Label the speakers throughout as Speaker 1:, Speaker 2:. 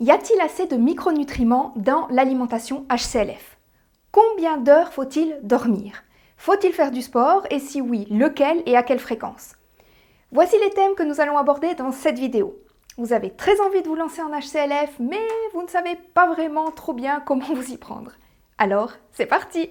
Speaker 1: Y a-t-il assez de micronutriments dans l'alimentation HCLF? Combien d'heures faut-il dormir? Faut-il faire du sport et si oui, lequel et à quelle fréquence? Voici les thèmes que nous allons aborder dans cette vidéo. Vous avez très envie de vous lancer en HCLF, mais vous ne savez pas vraiment trop bien comment vous y prendre. Alors, c'est parti!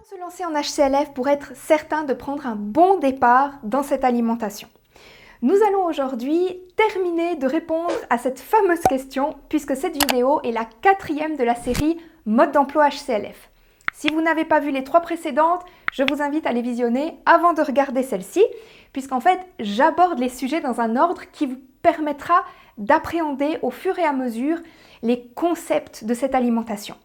Speaker 1: Se lancer en HCLF pour être certain de prendre un bon départ dans cette alimentation. Nous allons aujourd'hui terminer de répondre à cette fameuse question puisque cette vidéo est la 4e de la série Mode d'emploi HCLF. Si vous n'avez pas vu les 3 précédentes, je vous invite à les visionner avant de regarder celle-ci, puisqu'en fait, j'aborde les sujets dans un ordre qui vous permettra d'appréhender au fur et à mesure les concepts de cette alimentation.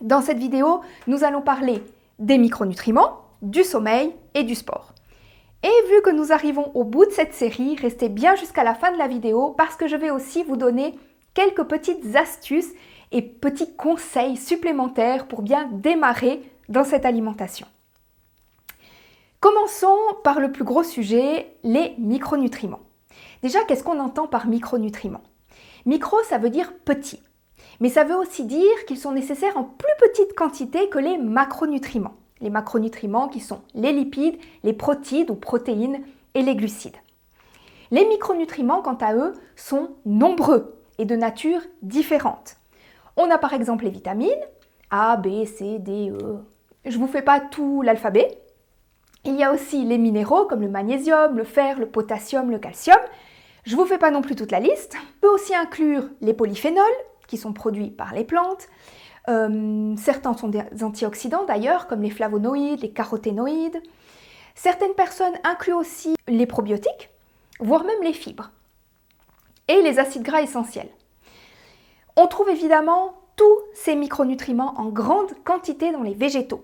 Speaker 1: Dans cette vidéo, nous allons parler des micronutriments, du sommeil et du sport. Et vu que nous arrivons au bout de cette série, restez bien jusqu'à la fin de la vidéo parce que je vais aussi vous donner quelques petites astuces et petits conseils supplémentaires pour bien démarrer dans cette alimentation. Commençons par le plus gros sujet, les micronutriments. Déjà, qu'est-ce qu'on entend par micronutriments? Micro, ça veut dire petit, mais ça veut aussi dire qu'ils sont nécessaires en plus petite quantité que les macronutriments. Les macronutriments qui sont les lipides, les protides ou protéines et les glucides. Les micronutriments, quant à eux, sont nombreux et de nature différente. On a par exemple les vitamines, A, B, C, D, E. Je ne vous fais pas tout l'alphabet. Il y a aussi les minéraux comme le magnésium, le fer, le potassium, le calcium. Je ne vous fais pas non plus toute la liste. On peut aussi inclure les polyphénols qui sont produits par les plantes. Certains sont des antioxydants d'ailleurs, comme les flavonoïdes, les caroténoïdes. Certaines personnes incluent aussi les probiotiques, voire même les fibres. Et les acides gras essentiels. On trouve évidemment tous ces micronutriments en grande quantité dans les végétaux.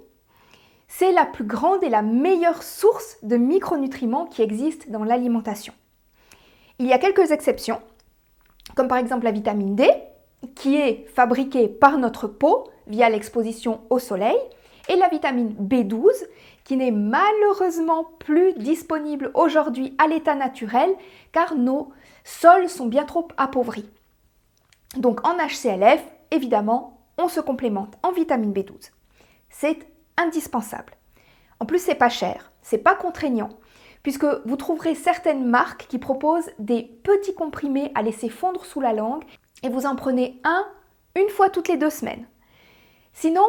Speaker 1: C'est la plus grande et la meilleure source de micronutriments qui existe dans l'alimentation. Il y a quelques exceptions, comme par exemple la vitamine D, qui est fabriquée par notre peau via l'exposition au soleil, et la vitamine B12, qui n'est malheureusement plus disponible aujourd'hui à l'état naturel, car nos sols sont bien trop appauvris. Donc en HCLF, évidemment, on se complémente en vitamine B12. C'est indispensable. En plus, c'est pas cher, c'est pas contraignant, puisque vous trouverez certaines marques qui proposent des petits comprimés à laisser fondre sous la langue et vous en prenez une fois toutes les 2 semaines. Sinon,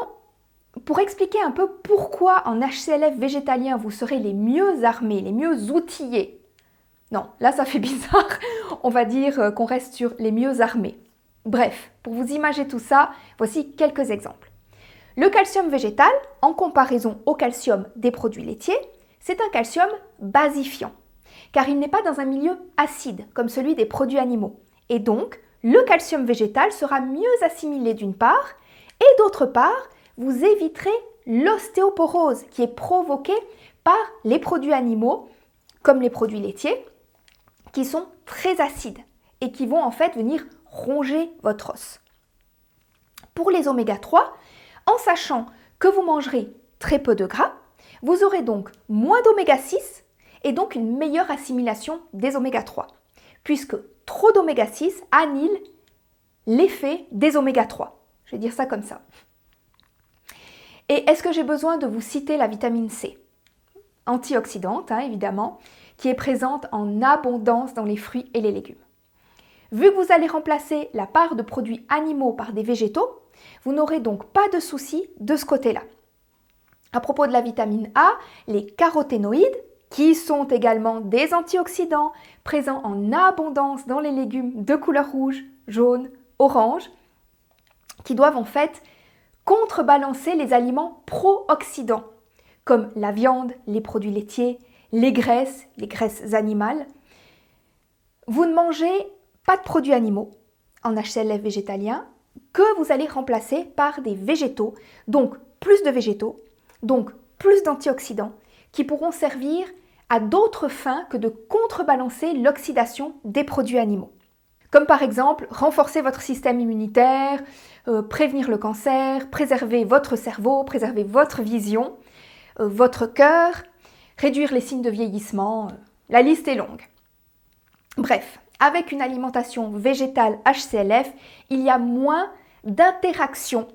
Speaker 1: pour expliquer un peu pourquoi en HCLF végétalien vous serez les mieux armés, les mieux outillés, non, là ça fait bizarre, on va dire qu'on reste sur les mieux armés. Bref, pour vous imager tout ça, voici quelques exemples. Le calcium végétal, en comparaison au calcium des produits laitiers, c'est un calcium basifiant, car il n'est pas dans un milieu acide comme celui des produits animaux. Et donc, le calcium végétal sera mieux assimilé d'une part, et d'autre part, vous éviterez l'ostéoporose qui est provoquée par les produits animaux, comme les produits laitiers, qui sont très acides et qui vont en fait venir ronger votre os. Pour les oméga 3, en sachant que vous mangerez très peu de gras, vous aurez donc moins d'oméga 6 et donc une meilleure assimilation des oméga 3, puisque trop d'oméga 6 annule l'effet des oméga 3. Je vais dire ça comme ça. Et est-ce que j'ai besoin de vous citer la vitamine C? Antioxydante, évidemment, qui est présente en abondance dans les fruits et les légumes. Vu que vous allez remplacer la part de produits animaux par des végétaux, vous n'aurez donc pas de souci de ce côté-là. À propos de la vitamine A, les caroténoïdes, qui sont également des antioxydants présents en abondance dans les légumes de couleur rouge, jaune, orange, qui doivent en fait contrebalancer les aliments pro-oxydants, comme la viande, les produits laitiers, les graisses animales. Vous ne mangez pas de produits animaux en HCLF végétalien que vous allez remplacer par des végétaux, donc plus de végétaux, donc plus d'antioxydants qui pourront servir à d'autres fins que de contrebalancer l'oxydation des produits animaux. Comme par exemple renforcer votre système immunitaire, prévenir le cancer, préserver votre cerveau, préserver votre vision, votre cœur, réduire les signes de vieillissement, La liste est longue. Bref, avec une alimentation végétale HCLF, il y a moins d'interactions,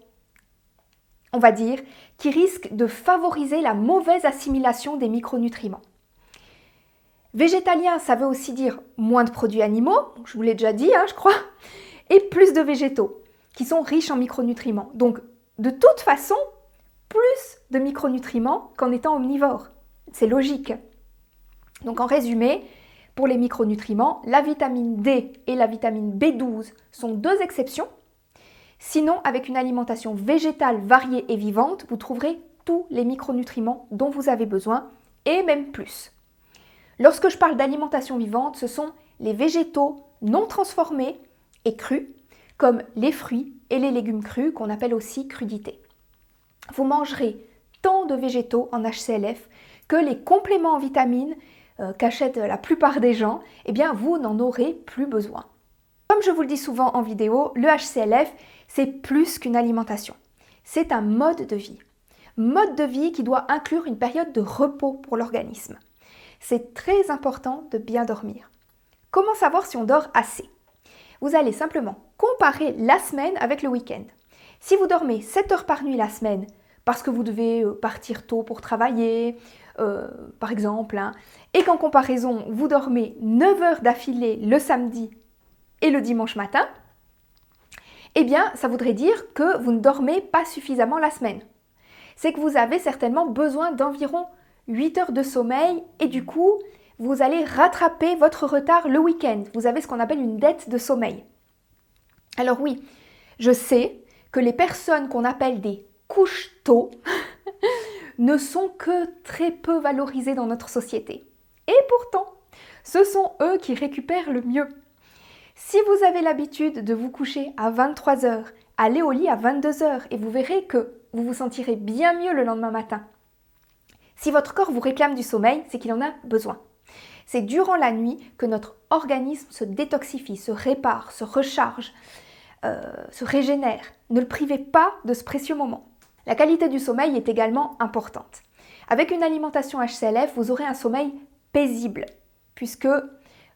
Speaker 1: on va dire, qui risquent de favoriser la mauvaise assimilation des micronutriments. Végétalien, ça veut aussi dire moins de produits animaux, je vous l'ai déjà dit, je crois, et plus de végétaux, qui sont riches en micronutriments. Donc, de toute façon, plus de micronutriments qu'en étant omnivore. C'est logique. Donc, en résumé, pour les micronutriments, la vitamine D et la vitamine B12 sont deux exceptions. Sinon, avec une alimentation végétale variée et vivante, vous trouverez tous les micronutriments dont vous avez besoin, et même plus. Lorsque je parle d'alimentation vivante, ce sont les végétaux non transformés et crus, comme les fruits et les légumes crus, qu'on appelle aussi crudités. Vous mangerez tant de végétaux en HCLF que les compléments en vitamines qu'achètent la plupart des gens, eh bien vous n'en aurez plus besoin. Comme je vous le dis souvent en vidéo, le HCLF, c'est plus qu'une alimentation. C'est un mode de vie. Mode de vie qui doit inclure une période de repos pour l'organisme. C'est très important de bien dormir. Comment savoir si on dort assez? Vous allez simplement comparer la semaine avec le week-end. Si vous dormez 7 heures par nuit la semaine, parce que vous devez partir tôt pour travailler, par exemple, et qu'en comparaison, vous dormez 9 heures d'affilée le samedi et le dimanche matin, eh bien, ça voudrait dire que vous ne dormez pas suffisamment la semaine. C'est que vous avez certainement besoin d'environ 8 heures de sommeil et du coup, vous allez rattraper votre retard le week-end. Vous avez ce qu'on appelle une dette de sommeil. Alors oui, je sais que les personnes qu'on appelle des couche-tôt ne sont que très peu valorisées dans notre société. Et pourtant, ce sont eux qui récupèrent le mieux. Si vous avez l'habitude de vous coucher à 23 heures, allez au lit à 22 heures et vous verrez que vous vous sentirez bien mieux le lendemain matin. Si votre corps vous réclame du sommeil, c'est qu'il en a besoin. C'est durant la nuit que notre organisme se détoxifie, se répare, se recharge, se régénère. Ne le privez pas de ce précieux moment. La qualité du sommeil est également importante. Avec une alimentation HCLF, vous aurez un sommeil paisible, puisque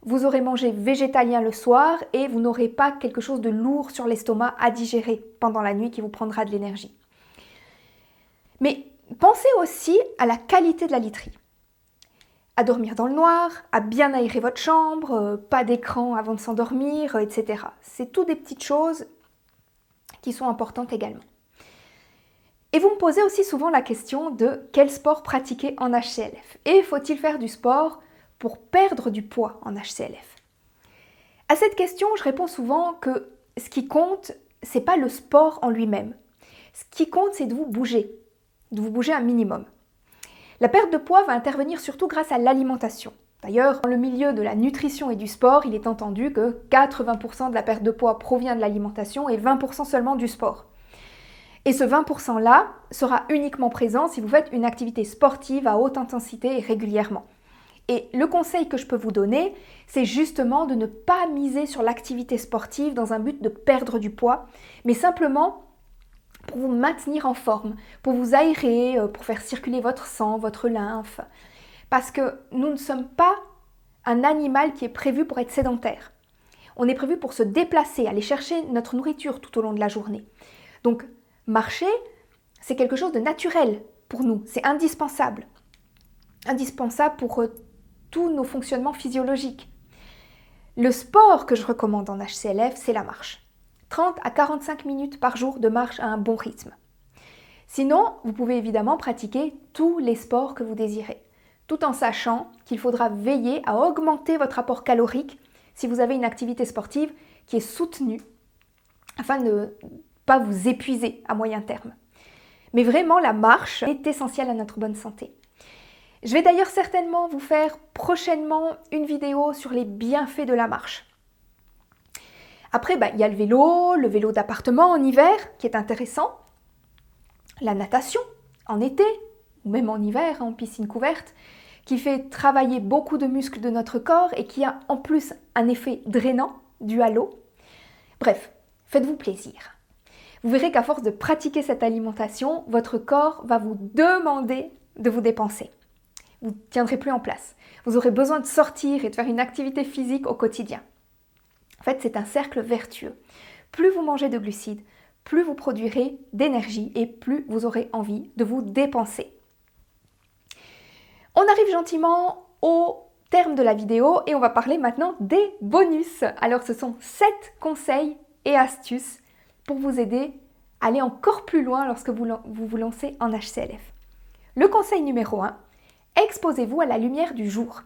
Speaker 1: vous aurez mangé végétalien le soir et vous n'aurez pas quelque chose de lourd sur l'estomac à digérer pendant la nuit qui vous prendra de l'énergie. Mais pensez aussi à la qualité de la literie. À dormir dans le noir, à bien aérer votre chambre, pas d'écran avant de s'endormir, etc. C'est toutes des petites choses qui sont importantes également. Et vous me posez aussi souvent la question de quel sport pratiquer en HCLF et faut-il faire du sport pour perdre du poids en HCLF? À cette question, je réponds souvent que ce qui compte, c'est pas le sport en lui-même. Ce qui compte, c'est de vous bouger un minimum. La perte de poids va intervenir surtout grâce à l'alimentation. D'ailleurs, dans le milieu de la nutrition et du sport, il est entendu que 80% de la perte de poids provient de l'alimentation et 20% seulement du sport. Et ce 20%-là sera uniquement présent si vous faites une activité sportive à haute intensité et régulièrement. Et le conseil que je peux vous donner, c'est justement de ne pas miser sur l'activité sportive dans un but de perdre du poids, mais simplement pour vous maintenir en forme, pour vous aérer, pour faire circuler votre sang, votre lymphe. Parce que nous ne sommes pas un animal qui est prévu pour être sédentaire. On est prévu pour se déplacer, aller chercher notre nourriture tout au long de la journée. Donc, marcher, c'est quelque chose de naturel pour nous, c'est indispensable. Indispensable pour tous nos fonctionnements physiologiques. Le sport que je recommande en HCLF, c'est la marche. 30 à 45 minutes par jour de marche à un bon rythme. Sinon, vous pouvez évidemment pratiquer tous les sports que vous désirez, tout en sachant qu'il faudra veiller à augmenter votre apport calorique si vous avez une activité sportive qui est soutenue afin de ne pas vous épuiser à moyen terme. Mais vraiment, la marche est essentielle à notre bonne santé. Je vais d'ailleurs certainement vous faire prochainement une vidéo sur les bienfaits de la marche. Après, il y a le vélo d'appartement en hiver qui est intéressant, la natation en été, ou même en hiver en piscine couverte, qui fait travailler beaucoup de muscles de notre corps et qui a en plus un effet drainant dû à l'eau. Bref, faites-vous plaisir. Vous verrez qu'à force de pratiquer cette alimentation, votre corps va vous demander de vous dépenser. Vous ne tiendrez plus en place. Vous aurez besoin de sortir et de faire une activité physique au quotidien. En fait, c'est un cercle vertueux. Plus vous mangez de glucides, plus vous produirez d'énergie et plus vous aurez envie de vous dépenser. On arrive gentiment au terme de la vidéo et on va parler maintenant des bonus. Alors ce sont 7 conseils et astuces pour vous aider à aller encore plus loin lorsque vous vous lancez en HCLF. Le conseil numéro 1, exposez-vous à la lumière du jour.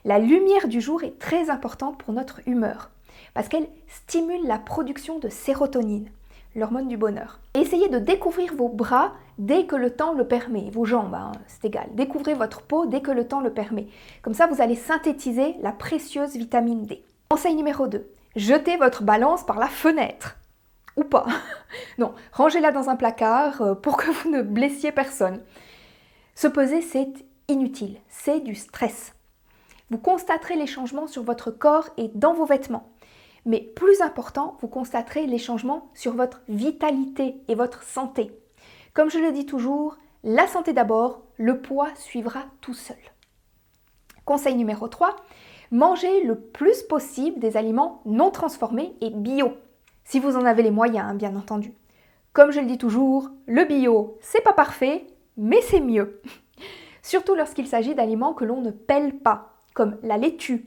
Speaker 1: La lumière du jour est très importante pour notre humeur parce qu'elle stimule la production de sérotonine, l'hormone du bonheur. Essayez de découvrir vos bras dès que le temps le permet, vos jambes, c'est égal. Découvrez votre peau dès que le temps le permet. Comme ça, vous allez synthétiser la précieuse vitamine D. Conseil numéro 2, jetez votre balance par la fenêtre. Ou pas. Non, rangez-la dans un placard pour que vous ne blessiez personne. Se peser, c'est inutile, c'est du stress. Vous constaterez les changements sur votre corps et dans vos vêtements. Mais plus important, vous constaterez les changements sur votre vitalité et votre santé. Comme je le dis toujours, la santé d'abord, le poids suivra tout seul. Conseil numéro 3, mangez le plus possible des aliments non transformés et bio. Si vous en avez les moyens, bien entendu. Comme je le dis toujours, le bio, c'est pas parfait, mais c'est mieux. Surtout lorsqu'il s'agit d'aliments que l'on ne pèle pas, comme la laitue,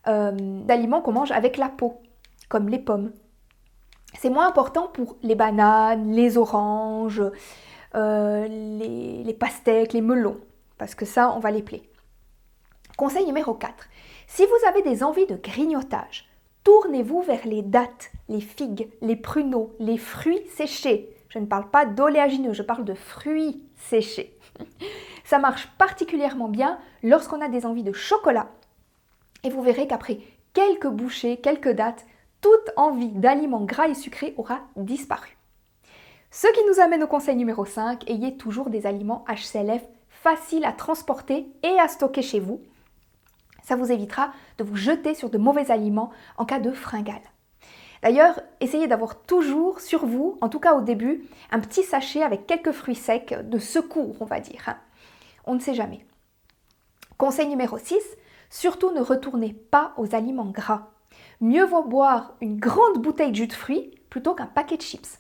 Speaker 1: d'aliments qu'on mange avec la peau, comme les pommes. C'est moins important pour les bananes, les oranges, les pastèques, les melons, parce que ça, on va les peler. Conseil numéro 4. Si vous avez des envies de grignotage, tournez-vous vers les dattes, les figues, les pruneaux, les fruits séchés. Je ne parle pas d'oléagineux, je parle de fruits séchés. Ça marche particulièrement bien lorsqu'on a des envies de chocolat. Et vous verrez qu'après quelques bouchées, quelques dattes, toute envie d'aliments gras et sucrés aura disparu. Ce qui nous amène au conseil numéro 5, ayez toujours des aliments HCLF faciles à transporter et à stocker chez vous. Ça vous évitera de vous jeter sur de mauvais aliments en cas de fringale. D'ailleurs, essayez d'avoir toujours sur vous, en tout cas au début, un petit sachet avec quelques fruits secs de secours, on va dire. On ne sait jamais. Conseil numéro 6, surtout ne retournez pas aux aliments gras. Mieux vaut boire une grande bouteille de jus de fruits plutôt qu'un paquet de chips.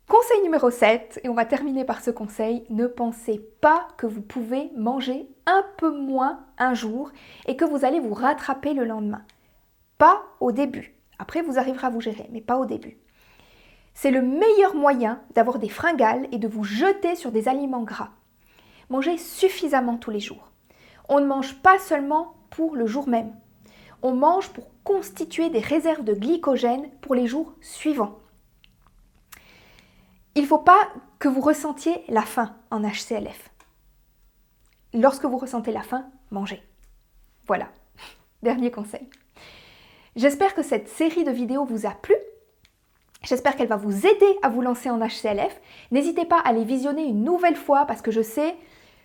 Speaker 1: Conseil numéro 7, et on va terminer par ce conseil, ne pensez pas que vous pouvez manger un peu moins un jour et que vous allez vous rattraper le lendemain. Pas au début. Après, vous arriverez à vous gérer, mais pas au début. C'est le meilleur moyen d'avoir des fringales et de vous jeter sur des aliments gras. Mangez suffisamment tous les jours. On ne mange pas seulement pour le jour même. On mange pour constituer des réserves de glycogène pour les jours suivants. Il ne faut pas que vous ressentiez la faim en HCLF. Lorsque vous ressentez la faim, mangez. Voilà, dernier conseil. J'espère que cette série de vidéos vous a plu. J'espère qu'elle va vous aider à vous lancer en HCLF. N'hésitez pas à les visionner une nouvelle fois parce que je sais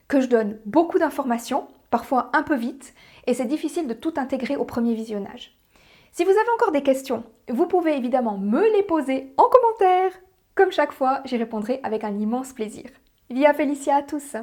Speaker 1: que je donne beaucoup d'informations, parfois un peu vite, et c'est difficile de tout intégrer au premier visionnage. Si vous avez encore des questions, vous pouvez évidemment me les poser en commentaire. Comme chaque fois, j'y répondrai avec un immense plaisir. Via Félicia à tous!